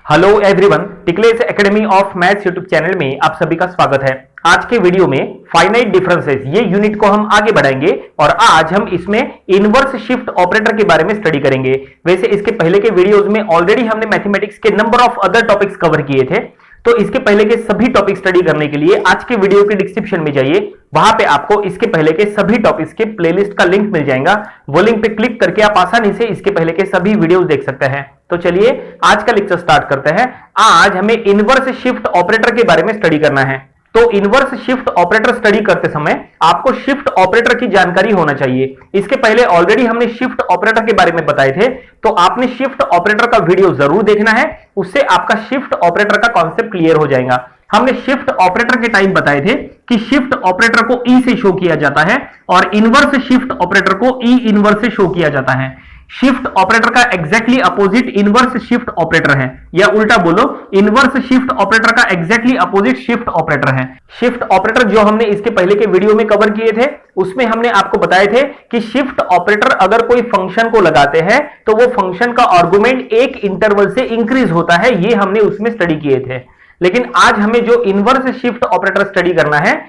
Hello everyone, टिकलेस academy of maths YouTube channel में आप सभी का स्वागत है। आज के वीडियो में फाइनाइट डिफरेंसेस ये यूनिट को हम आगे बढ़ाएंगे और आज हम इसमें इनवर्स शिफ्ट ऑपरेटर के बारे में स्टडी करेंगे। वैसे इसके पहले के वीडियोस में ऑलरेडी हमने मैथमेटिक्स के number of other topics cover किए थे, तो इसके पहले के सभी टॉपिक स्टडी करने के लिए आज के वीडियो के डिस्क्रिप्शन में जाइए, वहां पे आपको इसके पहले के सभी टॉपिक्स के प्लेलिस्ट का लिंक मिल जाएगा। वो लिंक पे क्लिक करके आप आसानी से इसके पहले के सभी वीडियोस देख सकते हैं। तो चलिए आज का लेक्चर स्टार्ट करते हैं। आज हमें इनवर्स शिफ्ट ऑपरेटर के बारे में स्टडी करना है। तो इनवर्स शिफ्ट ऑपरेटर स्टडी करते समय आपको शिफ्ट ऑपरेटर की जानकारी होना चाहिए। इसके पहले ऑलरेडी हमने शिफ्ट ऑपरेटर के बारे में बताए थे, तो आपने शिफ्ट ऑपरेटर का वीडियो जरूर देखना है, उससे आपका शिफ्ट ऑपरेटर का कॉन्सेप्ट क्लियर हो जाएगा। हमने शिफ्ट ऑपरेटर के टाइम बताए थे कि शिफ्ट ऑपरेटर को ई से शो किया जाता है और इनवर्स शिफ्ट ऑपरेटर को ई इनवर्स से शो किया जाता है। शिफ्ट ऑपरेटर का exactly opposite inverse shift operator है, या उल्टा बोलो इनवर्स शिफ्ट ऑपरेटर का एग्जैक्टली अपोजिट शिफ्ट ऑपरेटर है। शिफ्ट ऑपरेटर जो हमने इसके पहले के वीडियो में कवर किए थे, उसमें हमने आपको बताए थे कि शिफ्ट ऑपरेटर अगर कोई फंक्शन को लगाते हैं तो वो फंक्शन का आर्गुमेंट एक इंटरवल से इंक्रीज होता है, ये हमने उसमें स्टडी किए थे। लेकिन आज हमें जो इनवर्स शिफ्ट ऑपरेटर स्टडी करना है,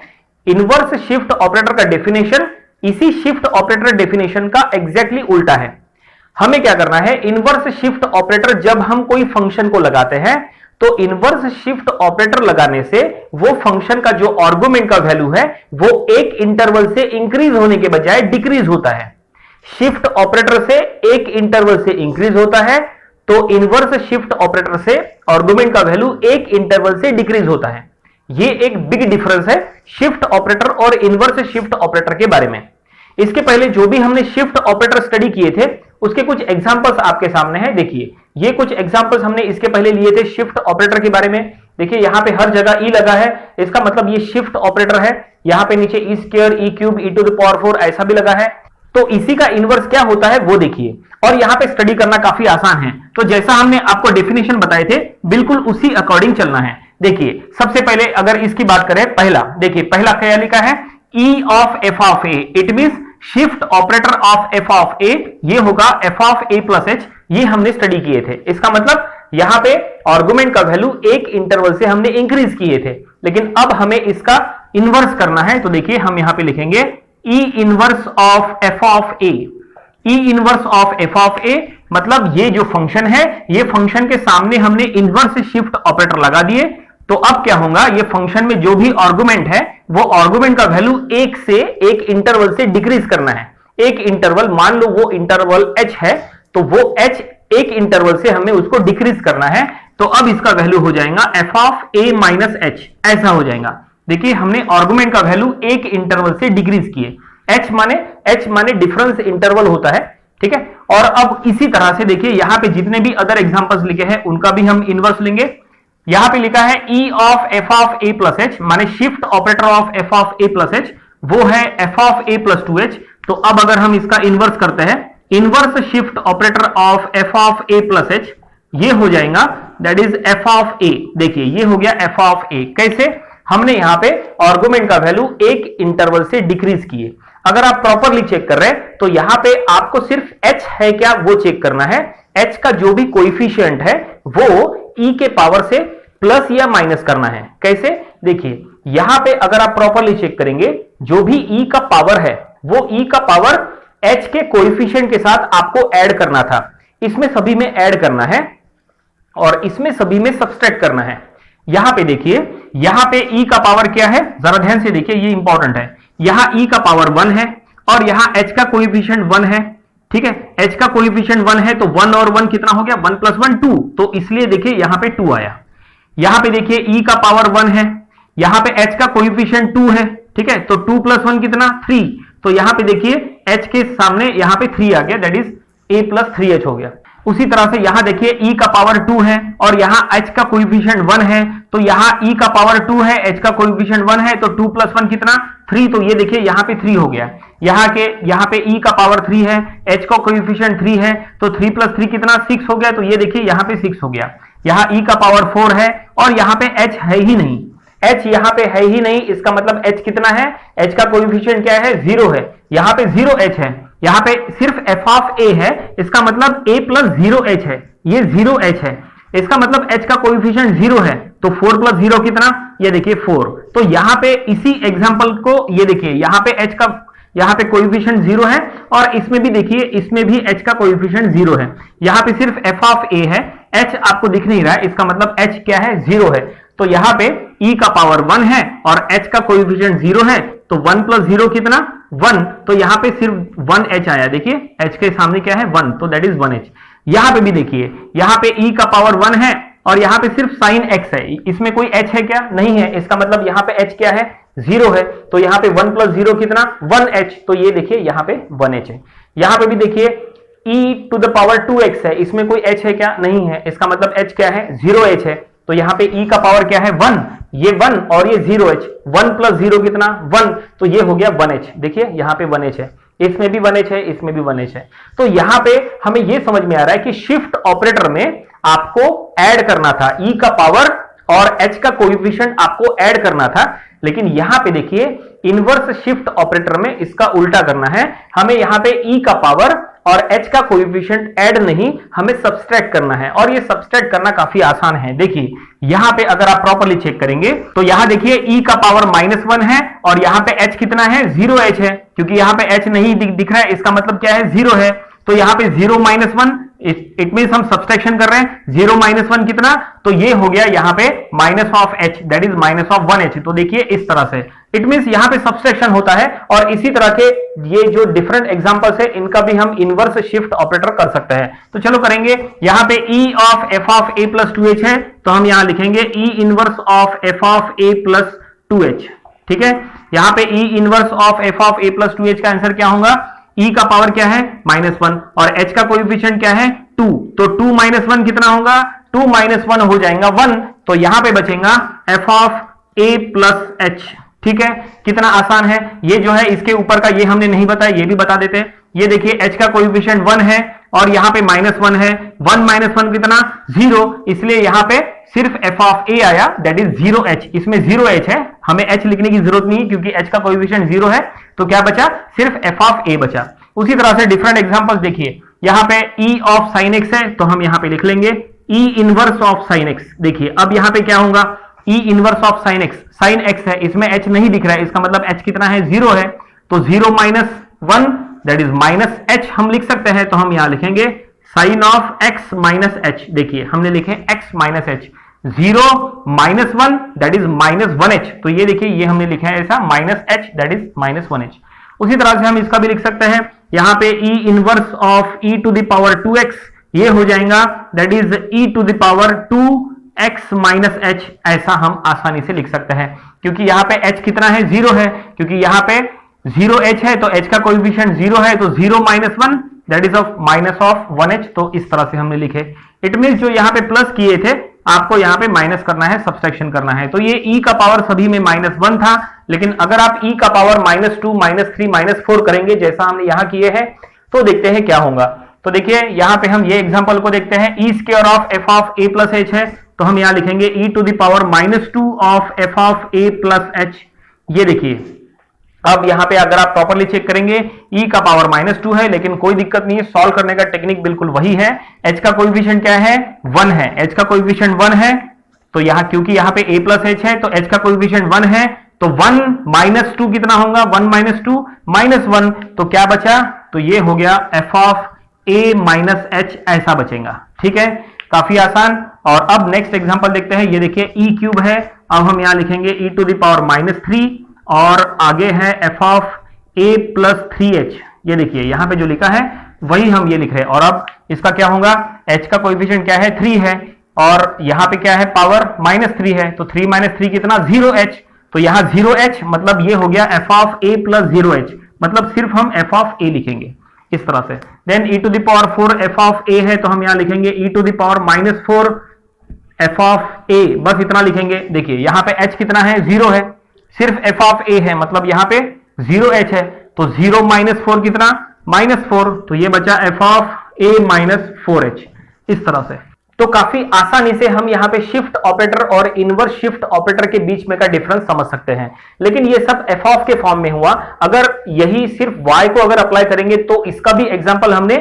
इनवर्स शिफ्ट ऑपरेटर का डेफिनेशन इसी शिफ्ट ऑपरेटर डेफिनेशन का एग्जैक्टली उल्टा है। हमें क्या करना है, इनवर्स शिफ्ट ऑपरेटर जब हम कोई फंक्शन को लगाते हैं तो इनवर्स शिफ्ट ऑपरेटर लगाने से वो फंक्शन का जो आर्गुमेंट का वैल्यू है वो एक इंटरवल से इंक्रीज होने के बजाय डिक्रीज होता है। शिफ्ट ऑपरेटर से एक इंटरवल से इंक्रीज होता है, तो इनवर्स शिफ्ट ऑपरेटर से आर्गुमेंट का वैल्यू एक इंटरवल से डिक्रीज होता है। ये एक बिग डिफरेंस है शिफ्ट ऑपरेटर और इनवर्स शिफ्ट ऑपरेटर के बारे में। इसके पहले जो भी हमने शिफ्ट ऑपरेटर स्टडी किए थे उसके कुछ एग्जांपल्स आपके सामने हैं। देखिए ये कुछ एग्जांपल्स हमने इसके पहले लिए थे शिफ्ट ऑपरेटर के बारे में। देखिए यहां पे हर जगह ई लगा है, इसका मतलब ये शिफ्ट ऑपरेटर है। यहां पे नीचे E square, E cube, E to the power 4 ऐसा भी लगा है। तो इसी का इनवर्स क्या होता है वो देखिए, और यहां पे स्टडी करना काफी आसान है। तो जैसा हमने आपको डेफिनेशन बताए थे बिल्कुल उसी अकॉर्डिंग चलना है। देखिए सबसे पहले अगर इसकी बात करें, पहला देखिए, पहला क्या लिखा है, E of F of A, it means shift operator of F of A, ये होगा F of A plus H, ये हमने स्टडी किए थे। इसका मतलब यहां पे आर्गुमेंट का वैल्यू एक इंटरवल से हमने इंक्रीज किए थे, लेकिन अब हमें इसका इनवर्स करना है। तो देखिए हम यहां पे लिखेंगे E inverse of F of A. E inverse of F of A मतलब ये जो फंक्शन है, ये फंक्शन के सामने हमने इनवर्स शिफ्ट ऑपरेटर लगा दिए। तो अब क्या होगा, ये फंक्शन में जो भी आर्गुमेंट है वो आर्गुमेंट का वैल्यू एक से एक इंटरवल से डिक्रीज करना है। एक इंटरवल, मान लो वो इंटरवल h है, तो वो h एक इंटरवल से हमें उसको डिक्रीज करना है। तो अब इसका वैल्यू हो जाएगा f of a minus h, ऐसा हो जाएगा। देखिए हमने आर्गुमेंट का वैल्यू एक इंटरवल से डिक्रीज किए। h माने डिफरेंस इंटरवल होता है, ठीक है। और अब इसी तरह से देखिए यहां पे जितने भी अदर एग्जांपल्स लिखे हैं उनका भी हम इनवर्स लेंगे। यहां पे लिखा है E of F of A plus H, माने shift operator of F of A plus H, वो है F of A plus 2h। तो अब अगर हम इसका इनवर्स करते हैं, inverse shift operator of F of A plus H, ये हो जाएगा दैट इज एफ ऑफ ए। देखिए ये हो गया एफ ऑफ ए। कैसे, हमने यहां पे आर्गुमेंट का वैल्यू एक इंटरवल से डिक्रीज किए। अगर आप प्रॉपरली चेक कर रहे हैं तो यहां पे आपको सिर्फ h है क्या वो चेक करना है। h का जो भी कोएफिशिएंट है वो e के पावर से प्लस या माइनस करना है। कैसे, देखिए यहां पे अगर आप प्रॉपरली चेक करेंगे, जो भी e का पावर है वो e का पावर h के कोएफिशिएंट के साथ आपको ऐड करना था। इसमें सभी में ऐड करना है और इसमें सभी में सब्सट्रैक्ट करना है। यहां पे देखिए, यहां पे e का पावर क्या है, जरा ध्यान से देखिए, ये इंपॉर्टेंट है। यहां e का पावर 1 है और यहां h का कोएफिशिएंट 1 है, ठीक है। h का कोएफिशिएंट 1 है तो 1 और 1 कितना हो गया, 1 प्लस 1 2, तो इसलिए देखिए यहां पे 2 आया। यहां पे देखिए e का पावर 1 है, यहां पे h का कोएफिशिएंट 2 है, ठीक है, तो 2 प्लस 1 कितना, 3। तो यहां पे देखिए h के सामने यहां पे 3 आ गया, that is a plus 3h हो गया। उसी तरह से यहां देखिए e का पावर 2 है और यहां h का कोएफिशिएंट 1 है, तो यहां e का पावर 2 है, h का कोएफिशिएंट 1 है, तो 2 प्लस 1 कितना, 3। तो ये देखिए यहां पे 3 हो गया। यहां पे e का पावर 3 है, h का कोएफिशिएंट 3 है, तो 3 प्लस 3 कितना, 6 हो गया। तो ये देखिए यहां पे 6 हो गया। यहां e का पावर 4 है और यहां पे h है ही नहीं, h यहां पे है ही नहीं, इसका मतलब h कितना है, h का कोएफिशिएंट क्या है, 0 है। यहां पे 0h है, यहां पे सिर्फ f ऑफ a है, इसका मतलब a प्लस 0h है, ये 0h है। इसका मतलब h का कोएफिशिएंट 0 है, तो 4 प्लस 0 कितना, ये देखिए 4। तो यहां पे इसी एग्जांपल को ये देखिए, यहां पे h का यहां पे कोएफिशिएंट 0 है, और इसमें भी देखिए, इसमें भी h का कोएफिशिएंट 0 है। यहां पे सिर्फ f ऑफ a है, h आपको दिख नहीं रहा है, इसका मतलब h क्या है, 0 है। तो यहां पे e का पावर 1 है और h का कोएफिशिएंट 0 है, तो 1 प्लस 0 कितना, 1। तो यहां पे सिर्फ 1h आया, देखिए h के सामने क्या है, 1, तो दैट इज 1h। यहां पे भी देखिए, यहां पे e का पावर 1 है और यहां पे सिर्फ साइन x है, इसमें कोई h है क्या, नहीं है। इसका मतलब यहां पे h क्या है, 0 है। तो यहां पे 1 प्लस 0 कितना, 1h। तो ये देखिए यहां पे 1h है। यहां पे भी देखिए e to the power 2x है, इसमें कोई h है क्या, नहीं है। इसका मतलब h क्या है, 0h है। तो यहां पे e का पावर क्या है, 1, ये 1 और ये 0h, 1 प्लस 0 कितना, 1। तो ये हो गया 1h। देखिए यहां पे 1h है, इसमें भी 1h है, इसमें भी 1h है। तो यहां पे हमें ये समझ में आ रहा है कि शिफ्ट ऑपरेटर में आपको ऐड करना था e का पावर और h का कोएफिशिएंट आपको ऐड करना था, लेकिन यहां पे देखिए इनवर्स शिफ्ट ऑपरेटर में इसका उल्टा करना है। हमें यहां पे e का पावर और h का कोएफिशिएंट ऐड नहीं, हमें सब्सट्रैक्ट करना है, और ये सब्सट्रैक्ट करना काफी आसान है। देखिए यहां पे अगर आप प्रॉपर्ली चेक करेंगे तो यहां देखिए e का पावर -1 है और यहां पे h कितना है, 0h है। क्योंकि यहां पे h नहीं दिख रहा है, इसका मतलब क्या है, 0 है। तो यहां पे 0 -1, इट मींस हम सब्सट्रैक्शन कर रहे हैं, 0 -1 कितना, तो ये हो गया यहां पे minus of h, that is minus of 1h। तो देखिए इस तरह से इट मींस यहां पे सब्सट्रैक्शन होता है। और इसी तरह के ये जो डिफरेंट एग्जांपल्स है, इनका भी हम इनवर्स शिफ्ट ऑपरेटर कर सकते हैं। तो चलो करेंगे। यहां पे e of f of a plus 2h है, तो हम यहां लिखेंगे e inverse of f of a plus 2h। ठीक है, यहां पे e inverse of f of a plus 2h का आंसर क्या होगा, e का पावर क्या है, -1 और h का कोएफिशिएंट क्या है, 2। तो 2 - 1 कितना होगा, 2 - 1 हो जाएगा 1। तो यहां पे बचेगा f of a plus h। ठीक है, कितना आसान है। ये जो है इसके ऊपर का ये हमने नहीं बताया, ये भी बता देते हैं। ये देखिए h का कोएफिशिएंट 1 है और यहां पे -1 है, 1 - 1 कितना, 0। इसलिए यहां पे सिर्फ f ऑफ a आया, दैट इज 0h। इसमें 0h है, हमें h लिखने की जरूरत नहीं है क्योंकि h का कोएफिशिएंट 0 है। तो क्या बचा, सिर्फ f ऑफ a बचा। उसी तरह से डिफरेंट एग्जांपल्स देखिए, यहां पे e ऑफ sin x है, तो हम यहां पे लिख लेंगे e inverse of sin x। देखिए अब यहां पे क्या होगा, e inverse of sin x है, इसमें h नहीं दिख रहा है, इसका मतलब h कितना है, 0 है। तो 0 - 1 दैट इज -h हम लिख सकते हैं। तो हम यहां लिखेंगे sin ऑफ x - h। देखिए हमने लिखे x - h, 0 - 1 that is -1h। तो ये देखिए ये हमने लिखा है ऐसा, -h दैट इज -1h। उसी तरह से हम इसका भी लिख सकते हैं, यहां पे e inverse of e to the power 2x, ये हो जाएगा that is e to the power 2x - h। ऐसा हम आसानी से लिख सकते हैं क्योंकि यहां पे h कितना है, 0 है। क्योंकि यहां पे 0h है तो h का कोएफिशिएंट 0 है, तो 0 - 1 दैट इज ऑफ -1h। तो इस तरह से हमने लिखे। इट मींस जो यहां पे प्लस किए थे, आपको यहां पे माइनस करना है, सब्सट्रैक्शन करना है। तो ये e का पावर सभी में -1 था, लेकिन अगर आप e का पावर -2, -3, -4 करेंगे जैसा हमने यहां किए हैं, तो देखते हैं क्या होगा। तो देखिए यहां पे हम ये एग्जांपल को देखते हैं, e square of f of a plus h है, तो हम यहां लिखेंगे e to the power -2 of f of a plus h। ये देखिए अब यहां पे अगर आप प्रॉपर्ली चेक करेंगे, e का पावर -2 है, लेकिन कोई दिक्कत नहीं है, सॉल्व करने का टेक्निक बिल्कुल वही है। h का कोएफिशिएंट क्या है, 1 है, h का कोएफिशिएंट 1 है। तो यहां क्योंकि यहां पे a प्लस h है, तो h का कोएफिशिएंट 1 है, तो 1 - 2 कितना होगा, 1 - 2 -1। तो क्या बचा, तो ये हो गया f ऑफ a -h, ऐसा बचेगा। ठीक है, काफी आसान। और अब नेक्स्ट एग्जांपल देखते हैं। ये देखिए e क्यूब है, अब हम यहां लिखेंगे e टू द पावर -3 और आगे है f of a plus 3h। ये देखिए यहां पे जो लिखा है वही हम ये लिख रहे हैं। और अब इसका क्या होगा, h का कोएफिशिएंट क्या है, 3 है, और यहां पे क्या है, पावर -3 है, तो 3 - 3 कितना, 0h। तो यहां 0h मतलब ये हो गया f of a plus 0h, मतलब सिर्फ हम f ऑफ a लिखेंगे इस तरह से। Then e to the power 4 f of a है, तो हम यहां लिखेंगे e to the power -4 f of a, बस इतना लिखेंगे। देखिए यहां पे h कितना है, 0 है, सिर्फ f ऑफ a है, मतलब यहां पे 0h है, तो 0 - 4 कितना, -4। तो ये बचा f ऑफ a - 4h इस तरह से। तो काफी आसानी से हम यहाँ पे शिफ्ट ऑपरेटर और इनवर्स शिफ्ट ऑपरेटर के बीच में का डिफरेंस समझ सकते हैं। लेकिन ये सब f ऑफ के फॉर्म में हुआ। अगर यही सिर्फ y को अगर अप्लाई करेंगे तो इसका भी एग्जांपल हमने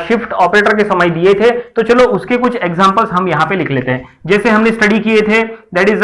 शिफ्ट ऑपरेटर के समय दिए थे, तो चलो उसके कुछ एग्जांपल्स हम यहाँ पे लिख लेते हैं। जैसे हमने स्टडी किए थे, दैट इज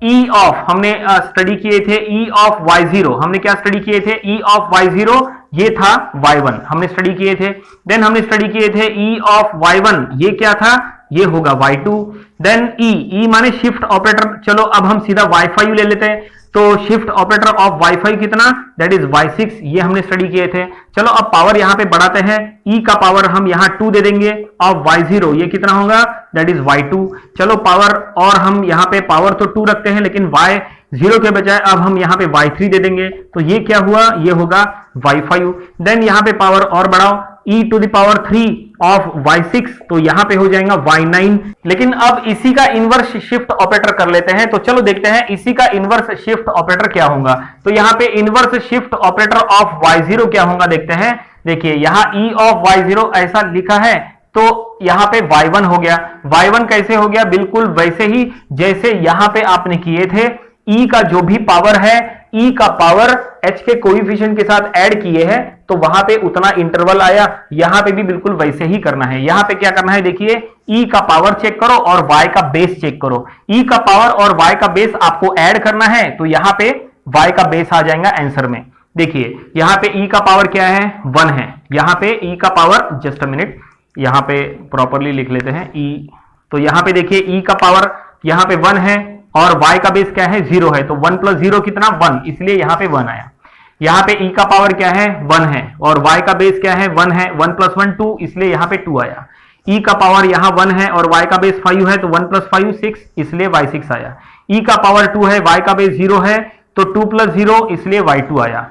ई ऑफ, हमने स्टडी किए थे ई ऑफ y0, हमने क्या स्टडी किए थे, ई ऑफ y0 ये था y1 हमने स्टडी किए थे। देन हमने स्टडी किए थे ई ऑफ y1, ये क्या था, ये होगा y2। देन ई माने शिफ्ट ऑपरेटर, चलो अब हम सीधा y5 ले लेते हैं, तो शिफ्ट ऑपरेटर ऑफ y5 कितना, दैट इज y6, ये हमने स्टडी किए थे। चलो अब पावर यहां पे बढ़ाते हैं, e का पावर हम यहां 2 दे देंगे ऑफ y0, ये कितना होगा, दैट इज y2। चलो पावर, और हम यहां पे पावर तो 2 रखते हैं, लेकिन y0 के बजाय अब हम यहां पे y3 दे देंगे, तो ये क्या हुआ, ये होगा y5। देन यहां पे पावर और बढ़ाओ, e to the power 3 of y6, तो यहां पे हो जाएगा y9। लेकिन अब इसी का इनवर्स शिफ्ट ऑपरेटर कर लेते हैं, तो चलो देखते हैं इसी का इनवर्स शिफ्ट ऑपरेटर क्या होगा। तो यहां पे inverse shift operator of y0 क्या होगा देखते हैं। देखिए यहां e ऑफ y0 ऐसा लिखा है, तो यहां पे y1 हो गया। y1 कैसे हो गया, बिल्कुल वैसे ही जैसे यहां पे आपने किए थे, e का जो भी पावर है, e का पावर h के कोएफिशिएंट के साथ ऐड किए हैं, तो वहां पे उतना इंटरवल आया। यहां पे भी बिल्कुल वैसे ही करना है। यहां पे क्या करना है, देखिए e का पावर चेक करो और y का बेस चेक करो। e का पावर और y का बेस आपको ऐड करना है, तो यहां पे y का बेस आ जाएगा आंसर में। देखिए यहां पे e का पावर क्या है, 1 है। यहां पे e का पावर, जस्ट अ मिनट, यहां पे प्रॉपरली लिख लेते हैं e, तो यहां पे देखिए e का पावर यहां पे 1 है और y का बेस क्या है, 0 है, तो 1 प्लस 0 कितना, 1, इसलिए यहां पे 1 आया। यहां पे e का पावर क्या है, 1 है, और y का बेस क्या है, 1 है, 1 प्लस 1 2, इसलिए यहां पे 2 आया। e का पावर यहां 1 है और y का बेस 5 है, तो 1 प्लस 5 6, इसलिए y6 आया। e का पावर 2 है, y का बेस 0 है, तो 2 प्लस 0, इसलिए y2 आया।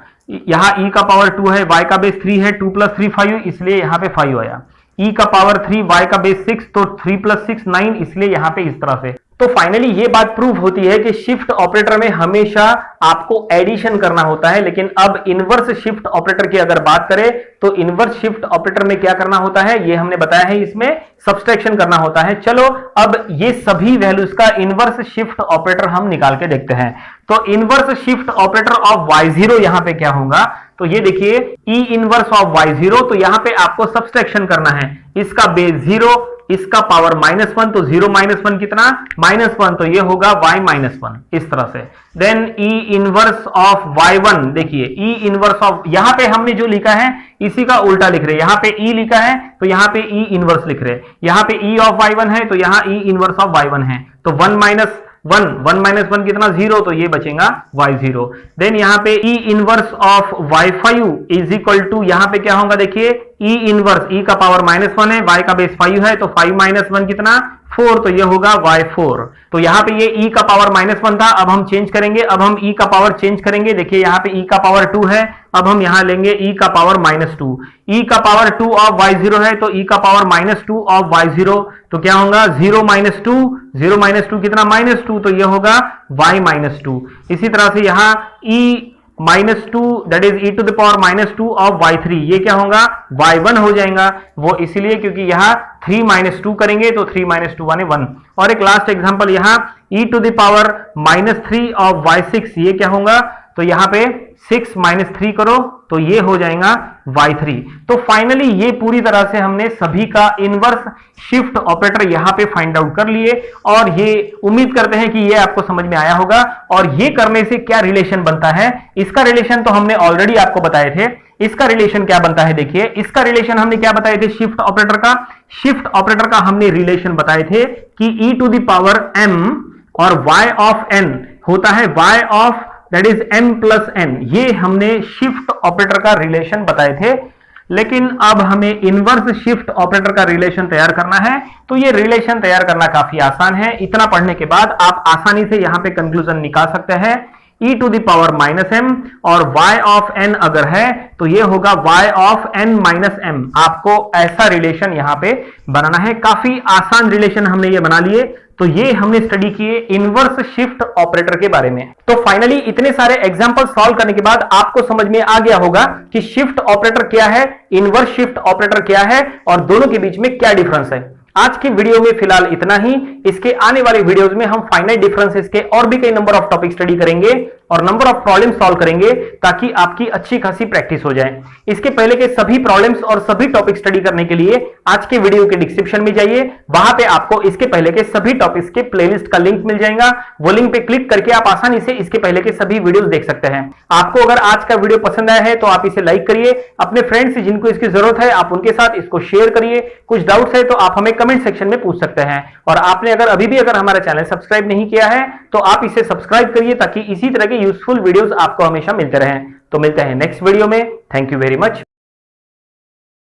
यहां e का पावर 2 है, y का बेस 3 है, 2 प्लस 3 5, इसलिए यहां पे 5 आया। e का पावर 3, y का बेस 6, तो 3 प्लस 6 9, इसलिए यहां पे इस तरह से। तो फाइनली ये बात प्रूव होती है कि शिफ्ट ऑपरेटर में हमेशा आपको एडिशन करना होता है, लेकिन अब इनवर्स शिफ्ट ऑपरेटर की अगर बात करें तो इनवर्स शिफ्ट ऑपरेटर में क्या करना होता है, ये हमने बताया है, इसमें सब्सट्रैक्शन करना होता है। चलो अब ये सभी वैल्यूज का इनवर्स शिफ्ट ऑपरेटर हम निकाल के देखते हैं। तो inverse shift operator of y0 यहां पे क्या होगा, तो ये देखिए e इनवर्स ऑफ y0, तो यहां पे आपको सब्सट्रैक्शन करना है। इसका बेस 0, इसका पावर -1, तो 0 - 1 कितना, -1, तो ये होगा y-1, इस तरह से। Then e inverse of y1, देखिए e इनवर्स ऑफ, यहां पे हमने जो लिखा है इसी का उल्टा लिख रहे हैं। यहां पे e लिखा है तो यहां पे e इनवर्स लिख रहे हैं। यहां पे e ऑफ y1 है तो यहां e इनवर्स ऑफ y1 है, तो 1 - 1 कितना, 0, तो ये बचेगा y0। देन यहां पे e inverse of y5 is equal to, यहां पे क्या होगा देखिए e इनवर्स, e का पावर -1 है, y का बेस 5 है, तो 5 - 1 कितना, 4, तो ये होगा y4। तो यहां पे ये e का पावर -1 था, अब हम चेंज करेंगे, अब हम e का पावर चेंज करेंगे। देखिए यहां पे e का पावर 2 है, अब हम यहां लेंगे e का पावर -2। e का पावर 2 ऑफ y0 है, तो e का पावर -2 ऑफ y0, तो क्या होगा 0 - 2, 0 - 2 कितना, -2, तो ये होगा y-2। इसी तरह से यहां e -2, that is e to the power -2 of y3, ये क्या होगा, y1 हो जाएगा। वो इसलिए क्योंकि यहाँ 3 - 2 करेंगे, तो 3 - 2 = 1। और एक लास्ट एग्जांपल यहाँ e to the power -3 of y6, ये क्या होगा, तो यहाँ पे 6 - 3 करो, तो ये हो जाएगा y3। तो फाइनली ये पूरी तरह से हमने सभी का इनवर्स शिफ्ट ऑपरेटर यहां पे फाइंड आउट कर लिए, और ये उम्मीद करते हैं कि ये आपको समझ में आया होगा। और ये करने से क्या रिलेशन बनता है, इसका रिलेशन तो हमने ऑलरेडी आपको बताए थे। इसका रिलेशन क्या बनता है, देखिए इसका रिलेशन हमने क्या बताए थे, शिफ्ट ऑपरेटर का हमने रिलेशन बताए थे कि e to the power m और y ऑफ n होता है y of, that is m plus n, ये हमने शिफ्ट ऑपरेटर का रिलेशन बताए थे। लेकिन अब हमें इनवर्स शिफ्ट ऑपरेटर का रिलेशन तैयार करना है, तो ये रिलेशन तैयार करना काफी आसान है। इतना पढ़ने के बाद आप आसानी से यहां पे कंक्लूजन निकाल सकते हैं। e to the power -m और y ऑफ n अगर है तो ये होगा y ऑफ n - m। आपको ऐसा रिलेशन यहां पे बनाना है। काफी आसान रिलेशन हमने ये बना लिए। तो ये हमने स्टडी किए इनवर्स शिफ्ट ऑपरेटर के बारे में। तो फाइनली इतने सारे एग्जांपल सॉल्व करने के बाद आपको समझ में आ गया होगा कि शिफ्ट ऑपरेटर क्या है, इनवर्स शिफ्ट ऑपरेटर क्या है, और दोनों के बीच में क्या डिफरेंस है। आज की वीडियो में फिलहाल इतना ही। इसके आने वाले वीडियोस में हम फाइनाइट डिफरेंसेस के और भी कई नंबर ऑफ टॉपिक स्टडी करेंगे। और नंबर ऑफ प्रॉब्लम सॉल्व करेंगे ताकि आपकी अच्छी खासी प्रैक्टिस हो जाए। इसके पहले के सभी प्रॉब्लम्स और सभी टॉपिक स्टडी करने के लिए आज के वीडियो के डिस्क्रिप्शन में जाइए, वहां पे आपको इसके पहले के सभी टॉपिक्स के प्लेलिस्ट का लिंक मिल जाएगा। वो लिंक पे क्लिक करके आप आसानी से इसके पहले के सभी वीडियोस देख सकते हैं। आपको अगर आज का वीडियो पसंद आया है तो आप इसे लाइक करिए, अपने फ्रेंड्स जिनको इसकी जरूरत है आप उनके साथ इसको शेयर करिए। कुछ डाउट्स है तो आप हमें कमेंट सेक्शन में पूछ सकते हैं। और आपने अगर अभी भी हमारा चैनल सब्सक्राइब नहीं किया है तो आप इसे सब्सक्राइब करिए ताकि इसी तरह के यूजफुल वीडियोस आपको हमेशा मिलते रहें। तो मिलते हैं नेक्स्ट वीडियो में। Thank you very much.